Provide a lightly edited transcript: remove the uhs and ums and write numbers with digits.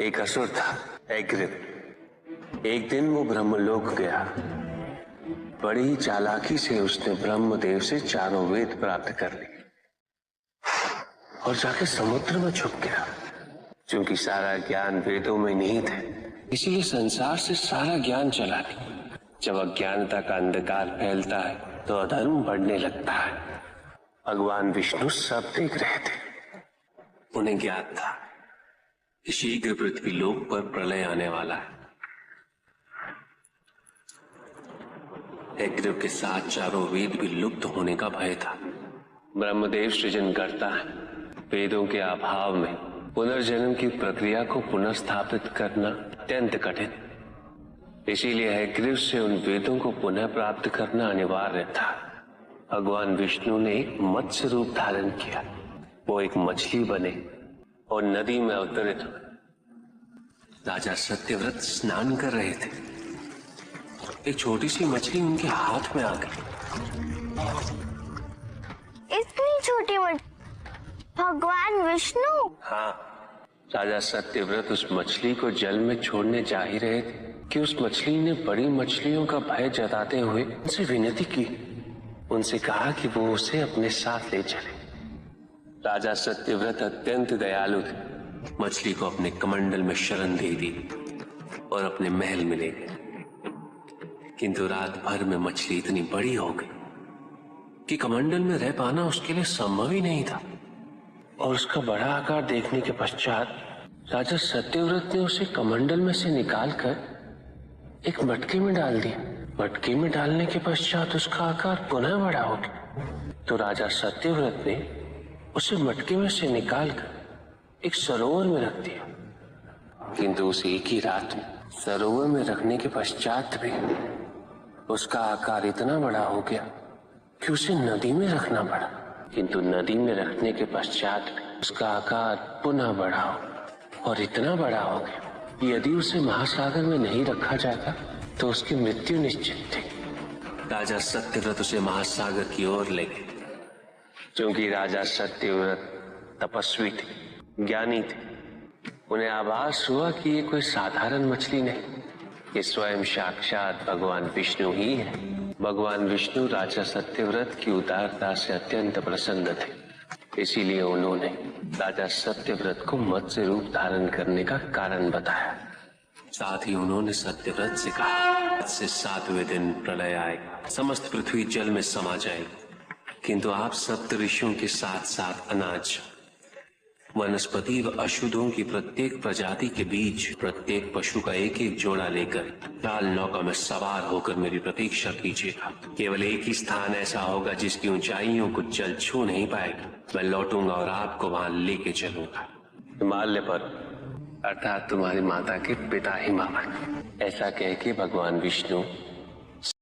एक असुर था, एग्रिप। एक दिन वो ब्रह्मलोक गया। बड़ी चालाकी से उसने ब्रह्मदेव से चारों वेद प्राप्त कर लिए और जाके समुद्र में छुप गया। क्योंकि सारा ज्ञान वेदों में नहीं थे, इसीलिए संसार से सारा ज्ञान चला गया। जब अज्ञानता का अंधकार फैलता है तो अधर्म बढ़ने लगता है। भगवान विष्णु सब देख रहे थे। उन्हें ज्ञात था कि शीघ्र पृथ्वी लोक पर प्रलय आने वाला है। एग्रिप के साथ चारों वेद भी लुप्त होने का भय था। ब्रह्मदेव सृजन करता है। वेदों के अभाव में पुनर्जन्म की प्रक्रिया को पुनर्स्थापित करना अत्यंत कठिन, इसीलिए एग्रिप से उन वेदों को पुनः प्राप्त करना अनिवार्य था। भगवान विष्णु ने एक मत्स्य रूप धारण किया। वो एक मछली बने और नदी में अवतरित हुए। राजा सत्यव्रत स्नान कर रहे थे। एक छोटी सी मछली उनके हाथ में आ गई। इतनी छोटी मछली? भगवान विष्णु? हाँ, राजा सत्यव्रत उस मछली को जल में छोड़ने जा ही रहे थे कि उस मछली ने बड़ी मछलियों का भय जताते हुए उनसे विनती की। उनसे कहा कि वो उसे अपने साथ ले चले। राजा सत्यव्रत अत्यंत दयालु थे। मछली को अपने कमंडल में शरण दे दी और अपने महल में ले गए। किंतु रात भर में मछली इतनी बड़ी हो गई कि कमंडल में रह पाना उसके लिए संभव ही नहीं था। और उसका बड़ा आकार देखने के पश्चात राजा सत्यव्रत ने उसे कमंडल में से निकालकर एक मटके में डाल दिया। मटके में डालने के पश्चात उसका आकार पुनः बड़ा हो गया। तो राजा सत्यव्रत ने उसे मटके में से निकालकर एक सरोवर में रख दिया। किंतु उस एक ही रात में सरोवर में रखने के पश्चात भी उसका आकार इतना बड़ा हो गया कि उसे नदी में रखना पड़ा। किंतु नदी में रखने के पश्चात भी उसका आकार पुनः बढ़ा और इतना बड़ा हो गया कि यदि उसे महासागर में नहीं रखा जाता तो उसकी मृत्यु निश्चित थी। राजा सत्यव्रत उसे महासागर की ओर ले गए। क्योंकि राजा सत्यव्रत तपस्वी थे, ज्ञानी थे, उन्हें आभास हुआ कि ये कोई साधारण मछली नहीं, ये स्वयं साक्षात भगवान विष्णु ही है। भगवान विष्णु राजा सत्यव्रत की उदारता से अत्यंत प्रसन्न थे। इसीलिए उन्होंने राजा सत्यव्रत को मत्स्य रूप धारण करने का कारण बताया। साथ ही उन्होंने सत्यव्रत से कहा, आज से 7वें दिन प्रलय आएगा, समस्त पृथ्वी जल में समा जाएगी। किंतु आप सप्त ऋषियों के साथ साथ अनाज, वनस्पति व अशुद्धों की प्रत्येक प्रजाति के बीच प्रत्येक पशु का एक एक जोड़ा लेकर लाल नौका में सवार होकर मेरी प्रतीक्षा कीजिएगा। केवल एक ही स्थान ऐसा होगा जिसकी ऊंचाइयों को जल छू नहीं पाएगा। मैं लौटूंगा और आपको वहां लेके चलूंगा, हिमालय पर, अर्थात तुम्हारी माता के पिता हिमालय। ऐसा कह के भगवान विष्णु